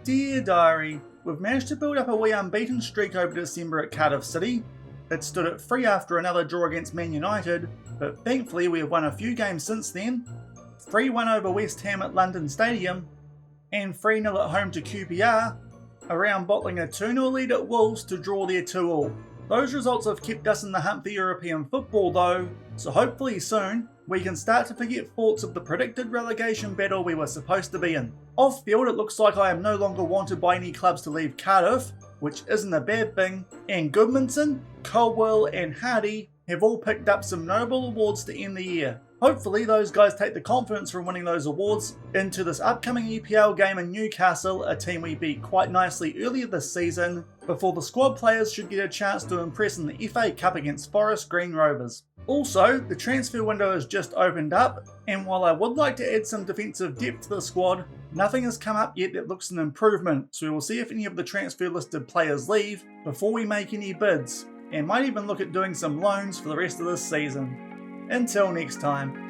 Dear Diary, we've managed to build up a wee unbeaten streak over December at Cardiff City. It stood at 3 after another draw against Man United, but thankfully we have won a few games since then. 3-1 over West Ham at London Stadium, and 3-0 at home to QPR, around bottling a 2-0 lead at Wolves to draw their 2-2. Those results have kept us in the hunt for European football though, so hopefully soon we can start to forget thoughts of the predicted relegation battle we were supposed to be in. Off field it looks like I am no longer wanted by any clubs to leave Cardiff, which isn't a bad thing, and Goodmanson, Colwell and Hardy have all picked up some notable awards to end the year. Hopefully those guys take the confidence from winning those awards into this upcoming EPL game in Newcastle, a team we beat quite nicely earlier this season, before the squad players should get a chance to impress in the FA Cup against Forest Green Rovers. Also, the transfer window has just opened up, and while I would like to add some defensive depth to the squad, nothing has come up yet that looks an improvement, so we will see if any of the transfer listed players leave before we make any bids, and might even look at doing some loans for the rest of this season. Until next time.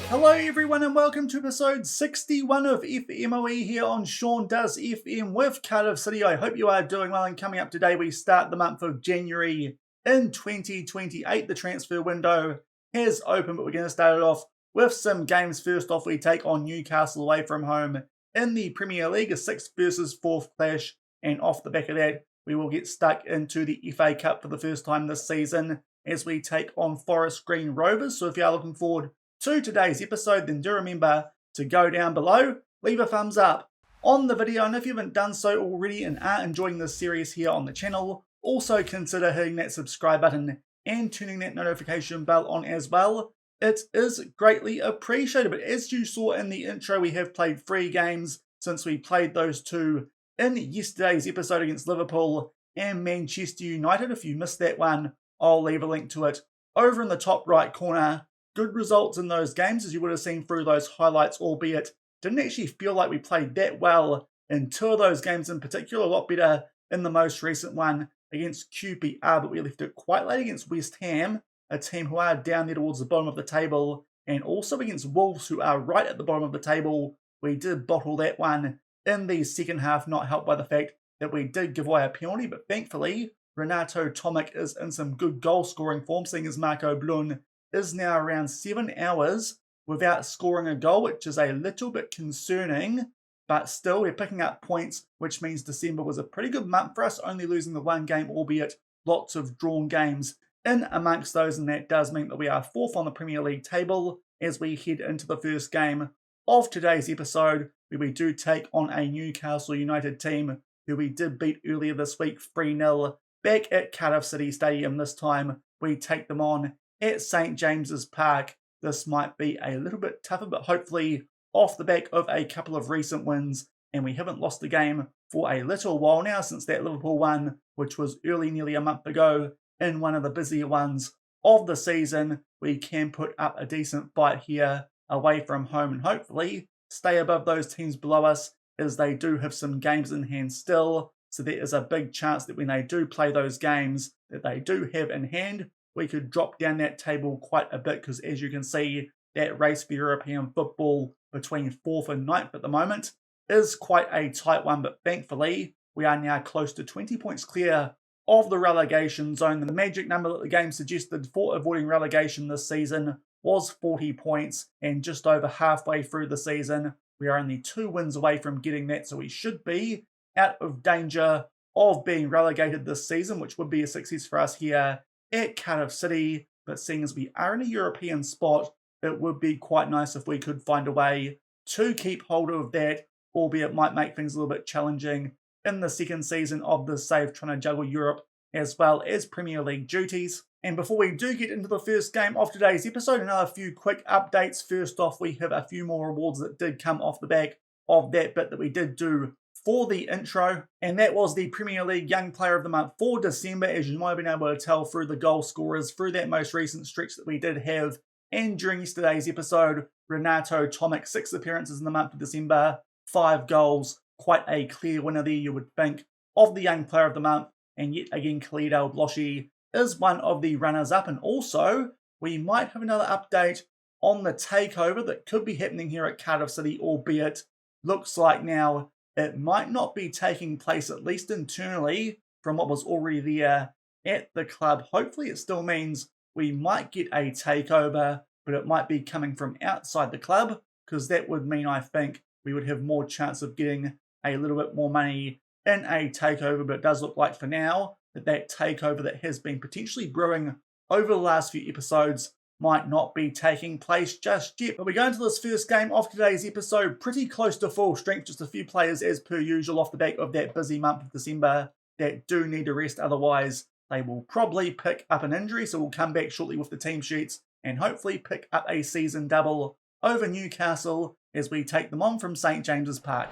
Hello everyone and welcome to episode 61 of FMOE here on Shaun Does FM with Cardiff City. I hope you are doing well, and coming up today we start the month of January in 2028. The transfer window has opened, but we're going to start it off with some games. First off, we take on Newcastle away from home in the Premier League, a 6th versus 4th clash, and off the back of that we will get stuck into the FA Cup for the first time this season as we take on Forest Green Rovers. So if you are looking forward to today's episode, then do remember to go down below, leave a thumbs up on the video, and if you haven't done so already and are enjoying this series here on the channel, also consider hitting that subscribe button and turning that notification bell on as well. It is greatly appreciated. But as you saw in the intro, we have played 3 games since we played those 2 in yesterday's episode against Liverpool and Manchester United. If you missed that one, I'll leave a link to it over in the top right corner. Good results in those games, as you would have seen through those highlights, albeit didn't actually feel like we played that well in 2 of those games in particular. A lot better in the most recent one against QPR, but we left it quite late against West Ham, a team who are down there towards the bottom of the table, and also against Wolves, who are right at the bottom of the table. We did bottle that one in the second half, not helped by the fact that we did give away a penalty, but thankfully Renato Tomic is in some good goal scoring form, seeing as Marco Blun is now around 7 hours without scoring a goal, which is a little bit concerning, but still we're picking up points, which means December was a pretty good month for us, only losing the 1 game, albeit lots of drawn games in amongst those, and that does mean that we are 4th on the Premier League table as we head into the first game of today's episode, where we do take on a Newcastle United team who we did beat earlier this week 3-0 back at Cardiff City Stadium. This time we take them on at St James's Park. This might be a little bit tougher, but hopefully off the back of a couple of recent wins, and we haven't lost the game for a little while now since that Liverpool one, which was nearly a month ago, in one of the busier ones of the season. We can put up a decent fight here away from home and hopefully stay above those teams below us, as they do have some games in hand still. So there is a big chance that when they do play those games that they do have in hand, we could drop down that table quite a bit, because as you can see, that race for European football between 4th and 9th at the moment is quite a tight one, but thankfully we are now close to 20 points clear of the relegation zone. The magic number that the game suggested for avoiding relegation this season was 40 points, and just over halfway through the season we are only 2 wins away from getting that, so we should be out of danger of being relegated this season, which would be a success for us here at Cardiff City. But seeing as we are in a European spot, it would be quite nice if we could find a way to keep hold of that, albeit might make things a little bit challenging in the second season of the save, trying to juggle Europe as well as Premier League duties. And before we do get into the first game of today's episode, another few quick updates. First off, we have a few more awards that did come off the back of that bit that we did do for the intro, and that was the Premier League Young Player of the Month for December, as you might have been able to tell through the goal scorers, through that most recent stretch that we did have. And during yesterday's episode, Renato Tomic, 6 appearances in the month of December, 5 goals, quite a clear winner there, you would think, of the Young Player of the Month. And yet again, Khalid El-Bloshi is one of the runners-up, and also we might have another update on the takeover that could be happening here at Cardiff City, albeit looks like now it might not be taking place, at least internally, from what was already there at the club. Hopefully it still means we might get a takeover, but it might be coming from outside the club, because that would mean, I think, we would have more chance of getting a little bit more money in a takeover. But it does look like for now that takeover that has been potentially brewing over the last few episodes might not be taking place just yet. But we go into this first game of today's episode pretty close to full strength, just a few players as per usual off the back of that busy month of December that do need a rest, otherwise they will probably pick up an injury. So we'll come back shortly with the team sheets and hopefully pick up a season double over Newcastle as we take them on from St James's Park.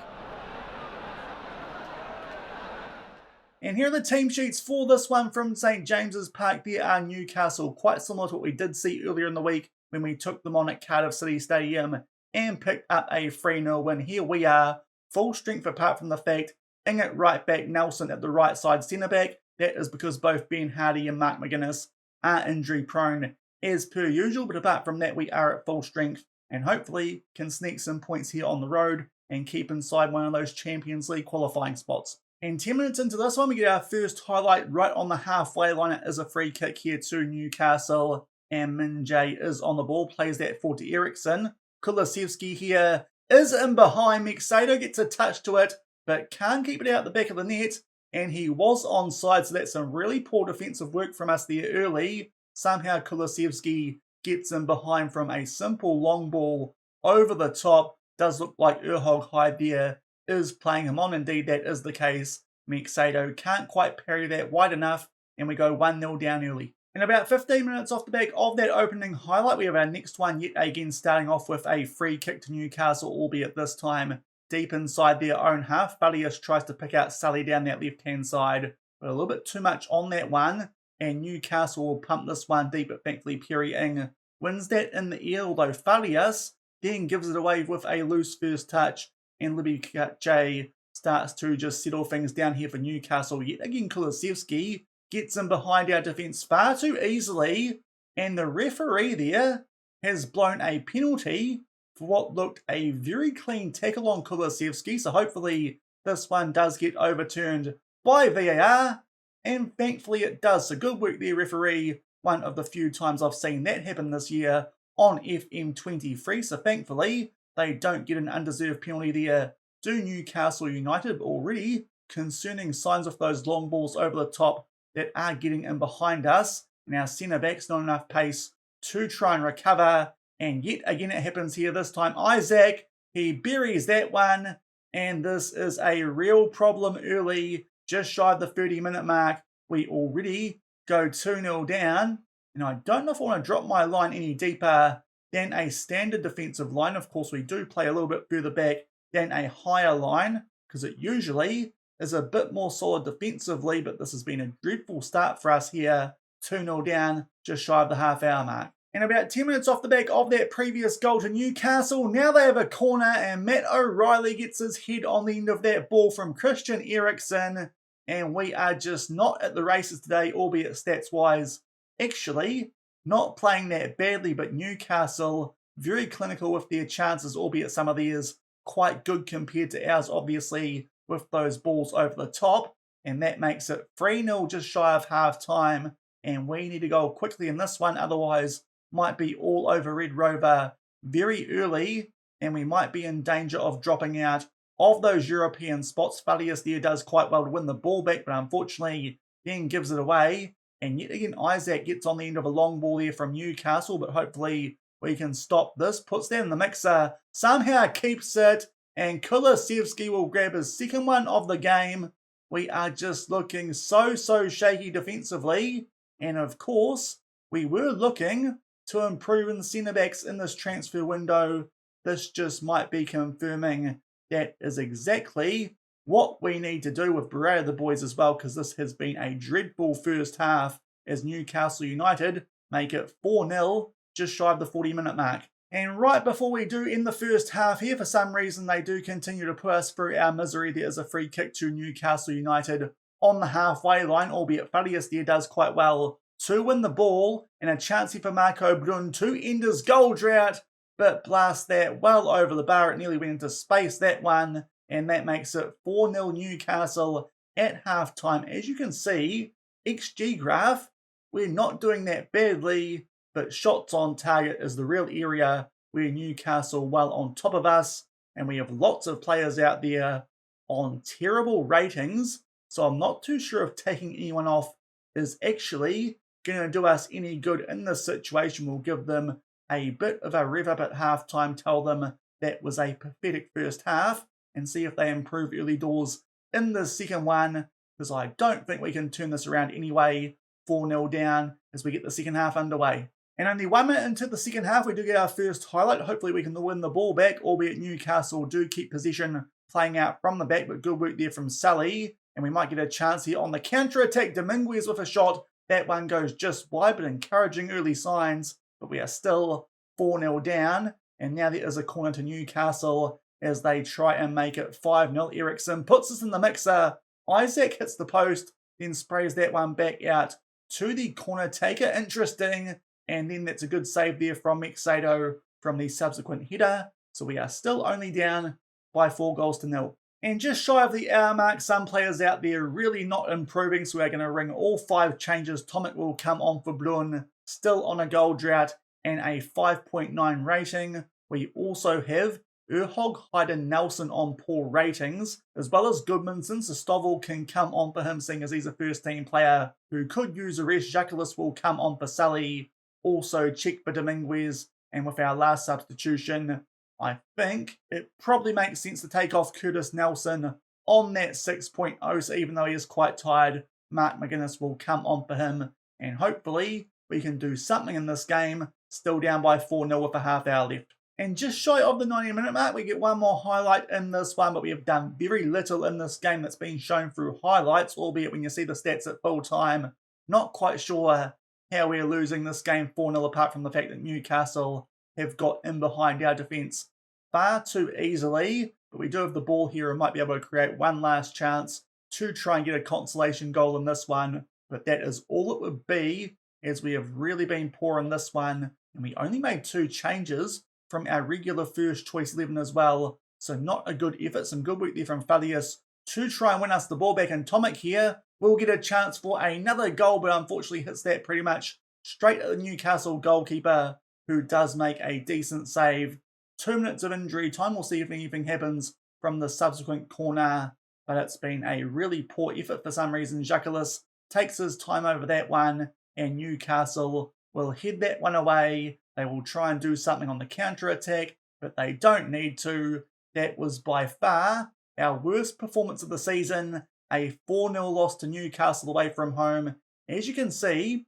And here are the team sheets for this one from St James's Park. There are Newcastle, quite similar to what we did see earlier in the week when we took them on at Cardiff City Stadium and picked up a 3-0 win. Here we are, full strength apart from the fact, Ing at right back, Nelson at the right side centre back. That is because both Ben Hardy and Mark McGuinness are injury prone as per usual, but apart from that we are at full strength and hopefully can sneak some points here on the road and keep inside one of those Champions League qualifying spots. And 10 minutes into this one, we get our first highlight right on the halfway line. It is a free kick here to Newcastle, and Min Jae is on the ball, plays that forward to Eriksson. Kulusevski here is in behind. Mexado gets a touch to it, but can't keep it out the back of the net, and he was onside, so that's some really poor defensive work from us there early. Somehow Kulusevski gets in behind from a simple long ball over the top. Does look like Erhog Hyde there is playing him on. Indeed, that is the case. Mexado can't quite parry that wide enough, and we go 1-0 down early. In about 15 minutes off the back of that opening highlight, we have our next one yet again, starting off with a free kick to Newcastle, albeit this time deep inside their own half. Valius tries to pick out Sully down that left-hand side, but a little bit too much on that one, and Newcastle will pump this one deep, but thankfully Perry Ing wins that in the air, although Valius then gives it away with a loose first touch, and Libby J starts to just settle things down here for Newcastle. Yet again, Kulusevski gets in behind our defence far too easily, and the referee there has blown a penalty for what looked a very clean tackle on Kulusevski. So hopefully this one does get overturned by VAR, and thankfully it does. So good work there, referee. One of the few times I've seen that happen this year on FM23. So thankfully they don't get an undeserved penalty there. Do Newcastle United already concerning signs of those long balls over the top that are getting in behind us. And our centre-backs not enough pace to try and recover. And yet again it happens here this time. Isaac, he buries that one. And this is a real problem early. Just shy of the 30-minute mark. We already go 2-0 down. And I don't know if I want to drop my line any deeper than a standard defensive line. Of course, we do play a little bit further back than a higher line, because it usually is a bit more solid defensively, but this has been a dreadful start for us here. 2-0 down, just shy of the half-hour mark. And about 10 minutes off the back of that previous goal to Newcastle, now they have a corner, and Matt O'Reilly gets his head on the end of that ball from Christian Eriksen, and we are just not at the races today, albeit stats-wise. Actually, not playing that badly, but Newcastle, very clinical with their chances, albeit some of theirs quite good compared to ours, obviously, with those balls over the top. And that makes it 3-0 just shy of half-time. And we need to go quickly in this one, otherwise might be all over Red Rover very early, and we might be in danger of dropping out of those European spots. Valius there does quite well to win the ball back, but unfortunately then gives it away. And yet again, Isaac gets on the end of a long ball there from Newcastle, but hopefully we can stop this. Puts that in the mixer, somehow keeps it, and Kulusevski will grab his second one of the game. We are just looking so shaky defensively. And of course, we were looking to improve in the centre-backs in this transfer window. This just might be confirming that is exactly what we need to do with berate the boys as well, because this has been a dreadful first half as Newcastle United make it 4-0 just shy of the 40-minute mark. And right before we do end the first half here, for some reason they do continue to put us through our misery. There is a free kick to Newcastle United on the halfway line, albeit Farias there does quite well to win the ball, and a chance here for Marco Brun to end his goal drought, but blast that well over the bar. It nearly went into space, that one, and that makes it 4-0 Newcastle at halftime. As you can see, XG graph, we're not doing that badly, but shots on target is the real area where Newcastle well on top of us, and we have lots of players out there on terrible ratings, so I'm not too sure if taking anyone off is actually going to do us any good in this situation. We'll give them a bit of a rev up at halftime, tell them that was a pathetic first half, and see if they improve early doors in the second one, because I don't think we can turn this around anyway. 4-0 down as we get the second half underway. And only 1 minute into the second half, we do get our first highlight. Hopefully we can win the ball back, albeit Newcastle do keep possession playing out from the back, but good work there from Sully. And we might get a chance here on the counter-attack. Dominguez with a shot. That one goes just wide, but encouraging early signs. But we are still 4-0 down. And now there is a corner to Newcastle as they try and make it 5-0. Eriksson puts us in the mixer. Isaac hits the post, then sprays that one back out to the corner taker. Interesting. And then that's a good save there from Mexado from the subsequent header. So we are still only down by 4-0. And just shy of the hour mark, some players out there really not improving. So we're going to ring all 5 changes. Tomic will come on for Brun, still on a goal drought and a 5.9 rating. We also have Erhog, Hayden, Nelson on poor ratings, as well as Goodmanson. So Stovall can come on for him, seeing as he's a first-team player who could use a rest. Jacquelis will come on for Sully. Also check for Dominguez. And with our last substitution, I think it probably makes sense to take off Curtis Nelson on that 6.0. So even though he is quite tired, Mark McGuinness will come on for him. And hopefully we can do something in this game. Still down by 4-0 with a half hour left. And just shy of the 90-minute mark, we get one more highlight in this one, but we have done very little in this game that's been shown through highlights, albeit when you see the stats at full time, not quite sure how we're losing this game 4-0 apart from the fact that Newcastle have got in behind our defence far too easily. But we do have the ball here and might be able to create one last chance to try and get a consolation goal in this one. But that is all it would be, as we have really been poor in this one. And we only made 2 changes from our regular first choice 11 as well. So not a good effort. Some good work there from Farias to try and win us the ball back. And Tomic here will get a chance for another goal, but unfortunately hits that pretty much straight at the Newcastle goalkeeper, who does make a decent save. 2 minutes of injury time. We'll see if anything happens from the subsequent corner. But it's been a really poor effort for some reason. Jacquelis takes his time over that one, and Newcastle will head that one away. They will try and do something on the counter-attack, but they don't need to. That was by far our worst performance of the season. A 4-0 loss to Newcastle away from home. As you can see,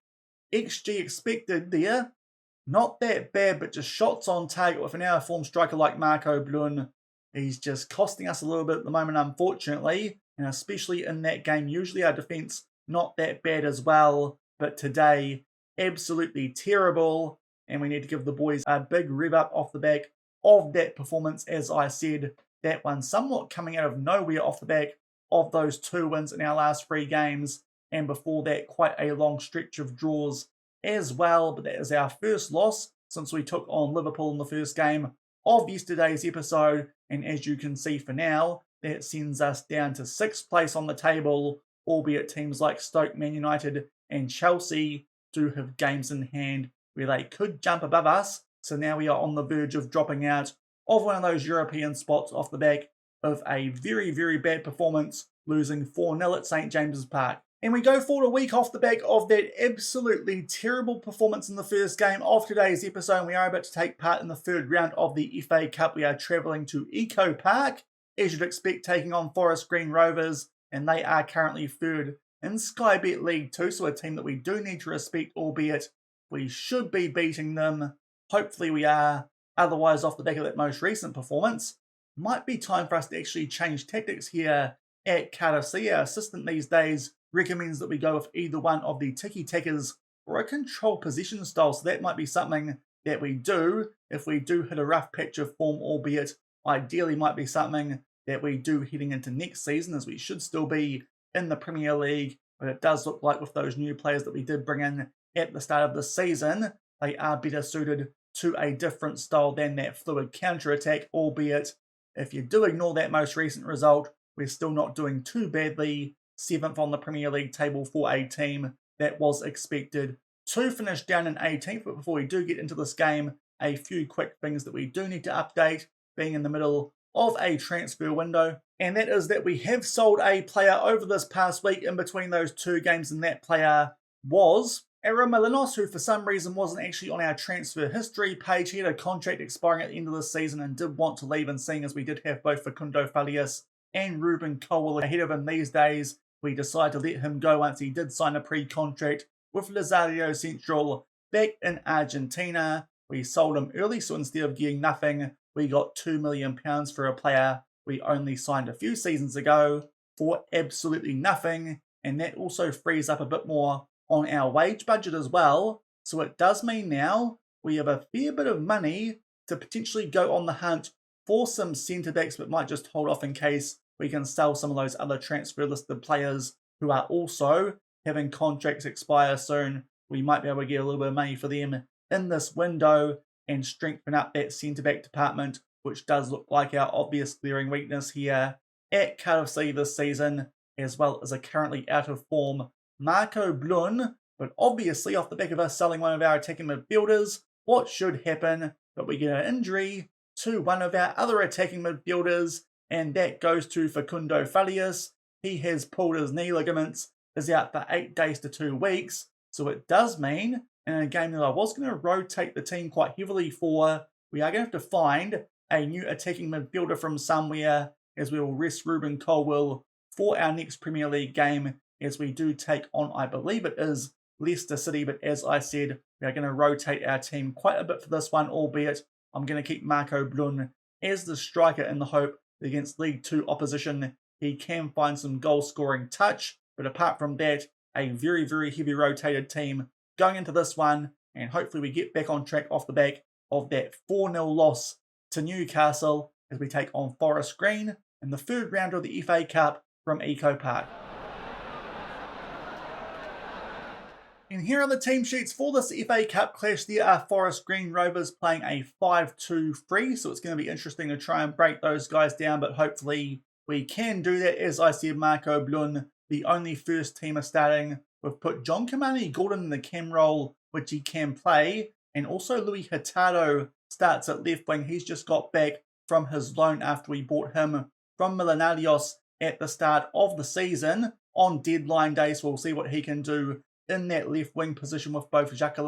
XG expected there, not that bad, but just shots on target with an out-of-form striker like Marco Brun. He's just costing us a little bit at the moment, unfortunately, and especially in that game. Usually our defence not that bad as well, but today absolutely terrible. And we need to give the boys a big rev up off the back of that performance. As I said, that one somewhat coming out of nowhere off the back of those 2 wins in our last 3 games. And before that, quite a long stretch of draws as well. But that is our first loss since we took on Liverpool in the first game of yesterday's episode. And as you can see for now, that sends us down to 6th place on the table, albeit teams like Stoke, Man United and Chelsea do have games in hand where they could jump above us. So now we are on the verge of dropping out of one of those European spots off the back of a very, very bad performance, losing 4-0 at St James's Park. And we go forward a week off the back of that absolutely terrible performance in the first game of today's episode. And we are about to take part in the 3rd round of the FA Cup. We are travelling to Eco Park, as you'd expect, taking on Forest Green Rovers. And they are currently 3rd in Sky Bet League 2, so a team that we do need to respect, albeit we should be beating them. Hopefully we are. Otherwise, off the back of that most recent performance, might be time for us to actually change tactics here at Cardiff City. Our assistant these days recommends that we go with either one of the tiki-takas or a control possession style, so that might be something that we do if we do hit a rough patch of form, albeit ideally might be something that we do heading into next season, as we should still be in the Premier League. But it does look like with those new players that we did bring in at the start of the season, they are better suited to a different style than that fluid counter-attack, albeit if you do ignore that most recent result, we're still not doing too badly. 7th on the Premier League table for a team that was expected to finish down in 18th. But before we do get into this game, a few quick things that we do need to update, being in the middle of a transfer window, and that is that we have sold a player over this past week in between those two games, and that player was Aaron Malinos, who for some reason wasn't actually on our transfer history page. He had a contract expiring at the end of the season and did want to leave, and seeing as we did have both Facundo Farias and Ruben Colwell ahead of him these days, we decided to let him go once he did sign a pre-contract with Rosario Central back in Argentina. We sold him early, so instead of getting nothing, we got £2 million for a player we only signed a few seasons ago for absolutely nothing, and that also frees up a bit more on our wage budget as well. So it does mean now we have a fair bit of money to potentially go on the hunt for some centre backs, but might just hold off in case we can sell some of those other transfer listed players who are also having contracts expire soon. We might be able to get a little bit of money for them in this window and strengthen up that centre-back department, which does look like our obvious glaring weakness here at Cardiff City this season, as well as a currently out of form Marco Blun. But obviously, off the back of us selling one of our attacking midfielders, what should happen? But we get an injury to one of our other attacking midfielders, and that goes to Facundo Farias. He has pulled his knee ligaments, is out for 8 days to 2 weeks. So it does mean, in a game that I was going to rotate the team quite heavily for, we are going to have to find a new attacking midfielder from somewhere, as we will rest Ruben Colwell for our next Premier League game, as we do take on, I believe it is, Leicester City. But as I said, we are going to rotate our team quite a bit for this one, albeit I'm going to keep Marco Blun as the striker in the hope that against League 2 opposition he can find some goal-scoring touch. But apart from that, a very, very heavy rotated team going into this one, and hopefully we get back on track off the back of that 4-0 loss to Newcastle as we take on Forest Green in the third round of the FA Cup from Eco Park. And here are the team sheets for this FA Cup clash. There are Forest Green Rovers playing a 5-2-3, so it's going to be interesting to try and break those guys down, but hopefully we can do that. As I said, Marco Blun, the only first teamer starting. We've put John Kamani Gordon in the cam role, which he can play, and also Louis Hurtado starts at left wing. He's just got back from his loan after we bought him from Millonarios at the start of the season on deadline day, so we'll see what he can do in that left wing position with both Jacques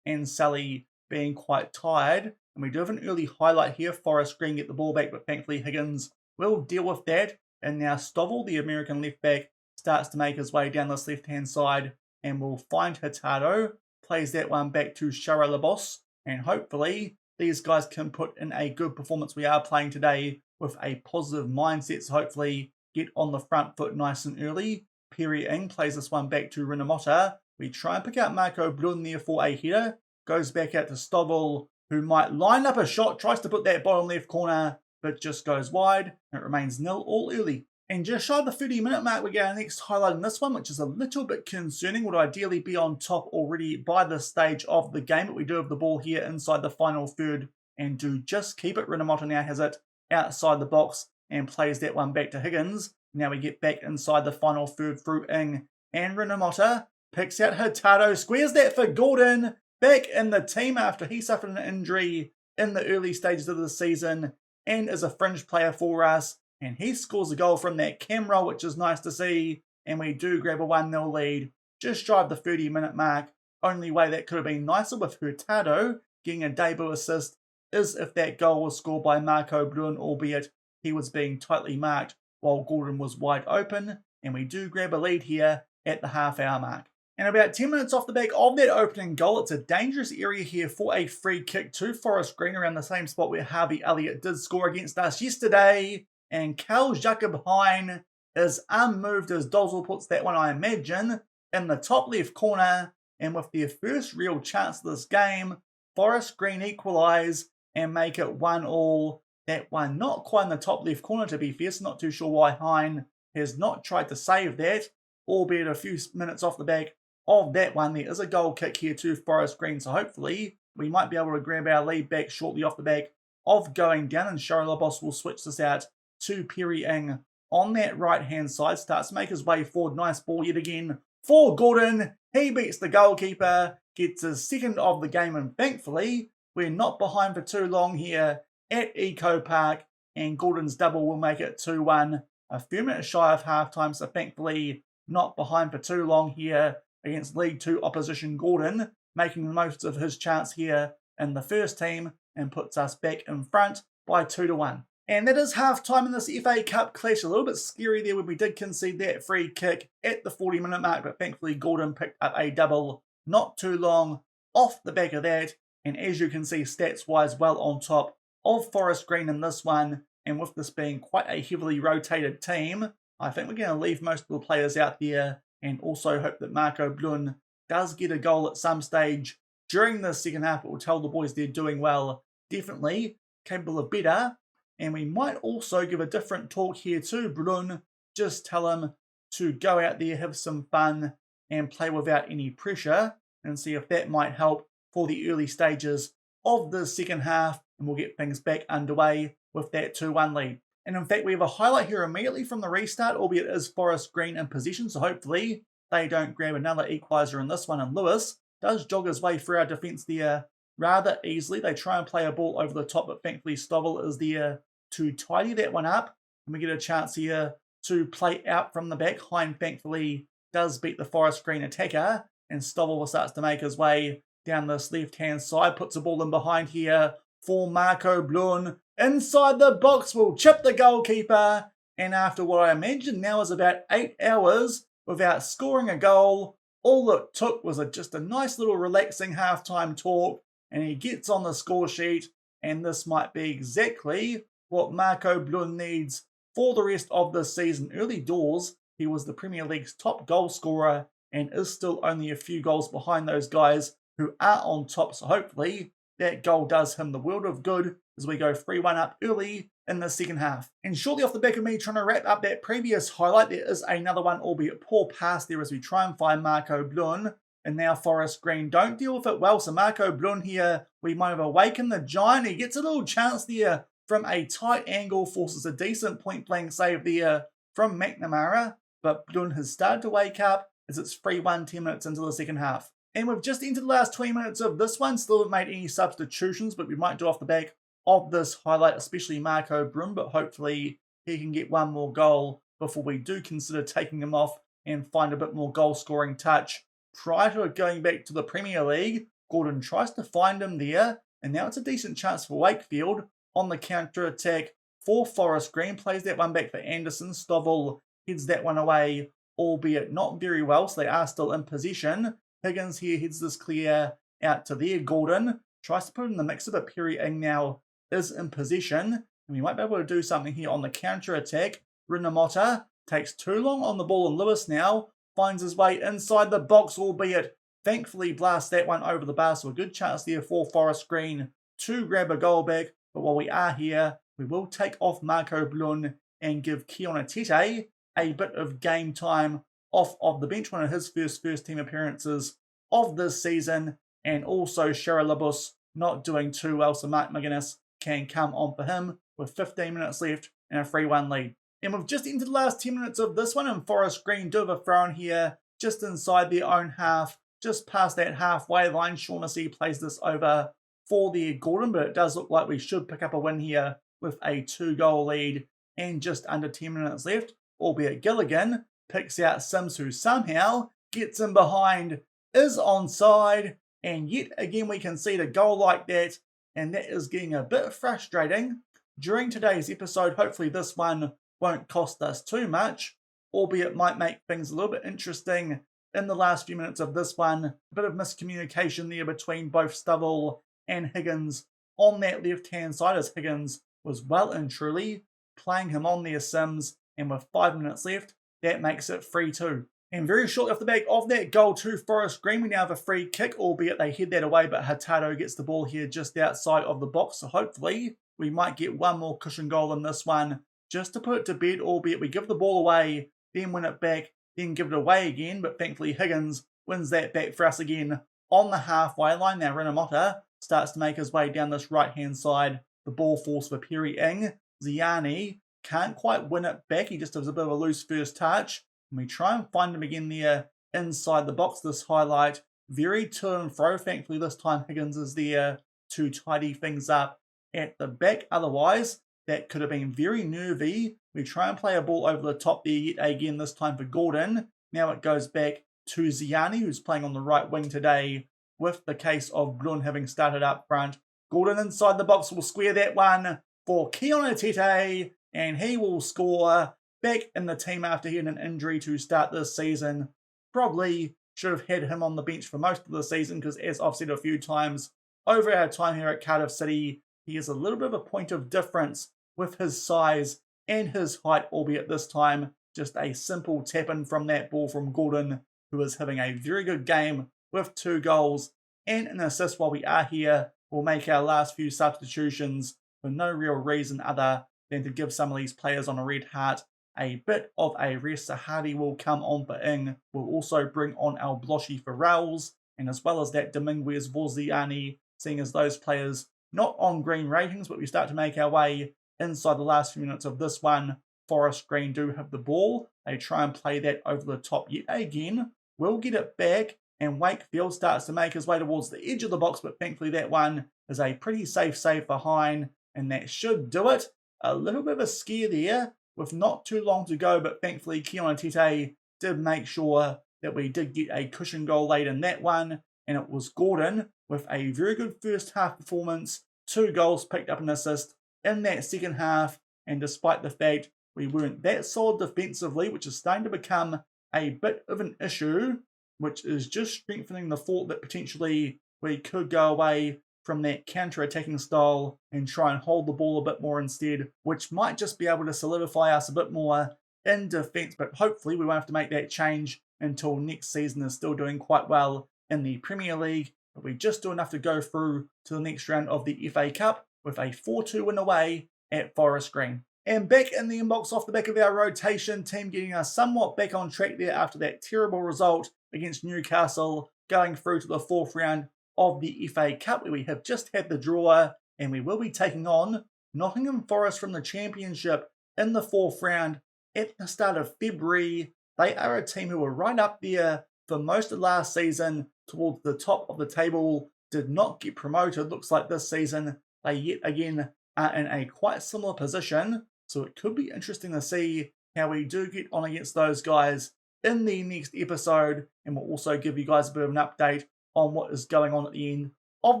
and Sully being quite tired. And we do have an early highlight here. Forest Green get the ball back, but thankfully Higgins will deal with that. And now Stovall, the American left back, starts to make his way down this left-hand side and will find Hurtado, plays that one back to Shara Labos, and hopefully these guys can put in a good performance. We are playing today with a positive mindset, so hopefully get on the front foot nice and early. Perry Ing plays this one back to Rinomota. We try and pick out Marco Blun there for a header. Goes back out to Stovall, who might line up a shot, tries to put that bottom left corner, but just goes wide. And it remains 0-all early. And just shy of the 30-minute mark, we get our next highlight in this one, which is a little bit concerning. Would ideally be on top already by this stage of the game, but we do have the ball here inside the final third and do just keep it. Rinomota now has it outside the box and plays that one back to Higgins. Now we get back inside the final third through Ing, and Rinomota picks out Hurtado, squares that for Gordon, back in the team after he suffered an injury in the early stages of the season and is a fringe player for us. And he scores a goal from that cam roll, which is nice to see. And we do grab a 1-0 lead, just shy of the 30-minute mark. Only way that could have been nicer with Hurtado getting a debut assist is if that goal was scored by Marco Blun, albeit he was being tightly marked while Gordon was wide open. And we do grab a lead here at the half-hour mark. And about 10 minutes off the back of that opening goal, it's a dangerous area here for a free kick to Forest Green around the same spot where Harvey Elliott did score against us yesterday. And Carl Jacob Hein is unmoved as Doswell puts that one, I imagine, in the top left corner. And with their first real chance of this game, Forest Green equalise and make it 1-1. That one not quite in the top left corner, to be fair, so not too sure why Hein has not tried to save that, albeit a few minutes off the back of that one. There is a goal kick here to Forest Green, so hopefully we might be able to grab our lead back shortly off the back of going down, and Shaun will switch this out to Perry Ing on that right-hand side. Starts to make his way forward. Nice ball yet again for Gordon. He beats the goalkeeper, gets his second of the game, and thankfully we're not behind for too long here at Eco Park, and Gordon's double will make it 2-1. A few minutes shy of half-time, so thankfully not behind for too long here against League 2 opposition Gordon, making the most of his chance here in the first team and puts us back in front by 2-1. And that is half-time in this FA Cup clash. A little bit scary there when we did concede that free kick at the 40-minute mark, but thankfully Gordon picked up a double not too long off the back of that. And as you can see, stats-wise, well on top of Forest Green in this one. And with this being quite a heavily rotated team, I think we're going to leave most of the players out there and also hope that Marco Blun does get a goal at some stage during the second half. It will tell the boys they're doing well, definitely capable of better. And we might also give a different talk here to Brun. Just tell him to go out there, have some fun, and play without any pressure, and see if that might help for the early stages of the second half. And we'll get things back underway with that 2-1 lead. And in fact, we have a highlight here immediately from the restart, albeit it is Forest Green in possession, so hopefully they don't grab another equaliser in this one. And Lewis does jog his way through our defence there rather easily. They try and play a ball over the top, but thankfully Stovall is there to tidy that one up. And we get a chance here to play out from the back. Hein thankfully does beat the Forest Green attacker, and Stovall starts to make his way down this left-hand side. Puts a ball in behind here for Marco Blun. Inside the box will chip the goalkeeper. And after what I imagine now is about 8 hours without scoring a goal, all it took was just a nice little relaxing halftime talk, and he gets on the score sheet. And this might be exactly what Marco Blun needs for the rest of the season. Early doors, he was the Premier League's top goal scorer and is still only a few goals behind those guys who are on top. So hopefully that goal does him the world of good as we go 3-1 up early in the second half. And shortly off the back of me trying to wrap up that previous highlight, there is another one, albeit poor pass there as we try and find Marco Blun. And now Forest Green don't deal with it well. So Marco Blun here, we might have awakened the giant. He gets a little chance there from a tight angle, forces a decent point-blank save there from McNamara. But Blun has started to wake up as it's 3-1 10 minutes into the second half. And we've just entered the last 20 minutes of this one. Still haven't made any substitutions, but we might do off the back of this highlight, especially Marco Blun. But hopefully he can get one more goal before we do consider taking him off and find a bit more goal-scoring touch. Prior to it going back to the Premier League, Gordon tries to find him there. And now it's a decent chance for Wakefield on the counter-attack for Forest Green. Plays that one back for Anderson. Stovall heads that one away, albeit not very well, so they are still in possession. Higgins here heads this clear out to there. Gordon tries to put it in the mix of it. Perry Ing now is in possession, and we might be able to do something here on the counter-attack. Rinamotta takes too long on the ball, and Lewis now finds his way inside the box, albeit thankfully blasts that one over the bar, so a good chance there for Forest Green to grab a goal back. But while we are here, we will take off Marco Blun and give Keon Atete a bit of game time off of the bench, one of his first team appearances of this season, and also Sharalabus not doing too well, so Mark McGuinness can come on for him with 15 minutes left and a 3-1 lead. And we've just entered the last 10 minutes of this one, and Forest Green do have a throw in here just inside their own half, just past that halfway line. Shaughnessy plays this over for the Gordon, but it does look like we should pick up a win here with a 2-goal lead and just under 10 minutes left, albeit Gilligan picks out Sims, who somehow gets in behind, is onside, and yet again we concede a goal like that, and that is getting a bit frustrating. During today's episode, hopefully this one won't cost us too much, albeit might make things a little bit interesting in the last few minutes of this one. A bit of miscommunication there between both Stovall and Higgins on that left-hand side, as Higgins was well and truly playing him on their Sims, and with 5 minutes left, that makes it 3-2. And very shortly off the back of that goal to Forest Green, we now have a free kick, albeit they head that away, but Hurtado gets the ball here just outside of the box, so hopefully we might get one more cushion goal in this one, just to put it to bed, albeit we give the ball away, then win it back, then give it away again, but thankfully Higgins wins that back for us again on the halfway line. Now Renamotta starts to make his way down this right-hand side. The ball falls for Perry Ing. Ziani can't quite win it back. He just has a bit of a loose first touch. And we try and find him again there inside the box. This highlight, very to and fro. Thankfully this time Higgins is there to tidy things up at the back. Otherwise, that could have been very nervy. We try and play a ball over the top there yet again, this time for Gordon. Now it goes back to Ziani, who's playing on the right wing today, with the case of Brun having started up front. Gordon inside the box will square that one for Keon Atete, and he will score. Back in the team after he had an injury to start this season. Probably should have had him on the bench for most of the season because, as I've said a few times, over our time here at Cardiff City, he is a little bit of a point of difference with his size and his height, albeit this time just a simple tap-in from that ball from Gordon, who is having a very good game with 2 goals and an assist. While we are here, we'll make our last few substitutions for no real reason other than to give some of these players on a red heart a bit of a rest. Sahadi will come on for Ing. We'll also bring on El Bloshy for Rails, and as well as that, Dominguez Vorziani, seeing as those players not on green ratings, but we start to make our way inside the last few minutes of this one. Forest Green do have the ball. They try and play that over the top yet again. We'll get it back, and Wakefield starts to make his way towards the edge of the box, but thankfully that one is a pretty safe save for Hine, and that should do it. A little bit of a scare there with not too long to go, but thankfully Keon Atete did make sure that we did get a cushion goal late in that one, and it was Gordon with a very good first half performance, 2 goals, picked up an assist in that second half, and despite the fact we weren't that solid defensively, which is starting to become a bit of an issue, which is just strengthening the thought that potentially we could go away from that counter-attacking style and try and hold the ball a bit more instead, which might just be able to solidify us a bit more in defence, but hopefully we won't have to make that change until next season is still doing quite well in the Premier League, but we just do enough to go through to the next round of the FA Cup with a 4-2 win away at Forest Green. And back in the inbox off the back of our rotation team, getting us somewhat back on track there after that terrible result against Newcastle, going through to the 4th round of the FA Cup, where we have just had the draw, and we will be taking on Nottingham Forest from the Championship in the 4th round at the start of February. They are a team who were right up there for most of last season towards the top of the table, did not get promoted. Looks like this season they yet again are in a quite similar position, so it could be interesting to see how we do get on against those guys in the next episode, and we'll also give you guys a bit of an update on what is going on at the end of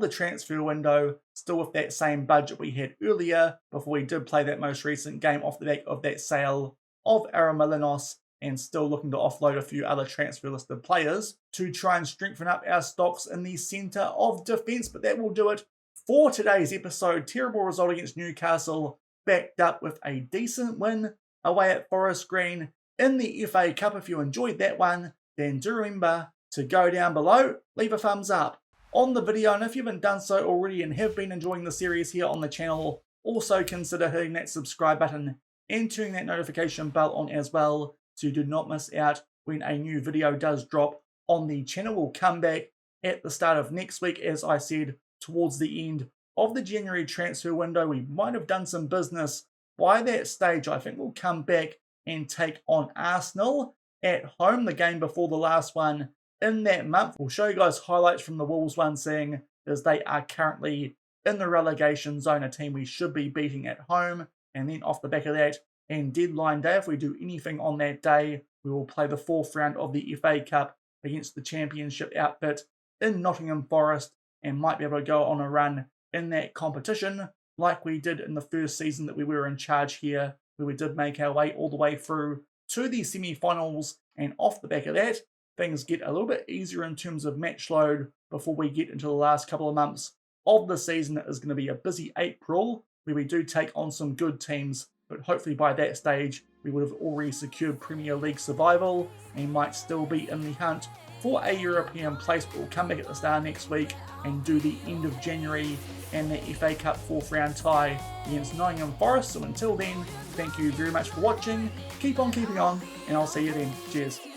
the transfer window, still with that same budget we had earlier before we did play that most recent game off the back of that sale of Aramilinos, and still looking to offload a few other transfer listed players to try and strengthen up our stocks in the centre of defence. But that will do it for today's episode. Terrible result against Newcastle, backed up with a decent win away at Forest Green in the FA Cup. If you enjoyed that one, then do remember to go down below, leave a thumbs up on the video, and if you haven't done so already and have been enjoying the series here on the channel, also consider hitting that subscribe button and turning that notification bell on as well, so you do not miss out when a new video does drop on the channel. We'll come back at the start of next week, as I said, towards the end of the January transfer window. We might have done some business by that stage. I think we'll come back and take on Arsenal at home, the game before the last one in that month. We'll show you guys highlights from the Wolves one, seeing as they are currently in the relegation zone, a team we should be beating at home. And then off the back of that, and deadline day, if we do anything on that day, we will play the 4th round of the FA Cup against the Championship outfit in Nottingham Forest, and might be able to go on a run in that competition like we did in the first season that we were in charge here, where we did make our way all the way through to the semi-finals. And off the back of that, things get a little bit easier in terms of match load before we get into the last couple of months of the season. It is going to be a busy April where we do take on some good teams, but hopefully by that stage we would have already secured Premier League survival and might still be in the hunt for a European place, but we'll come back at the start next week and do the end of January and the FA Cup 4th round tie against Nottingham Forest. So until then, thank you very much for watching, keep on keeping on, and I'll see you then. Cheers.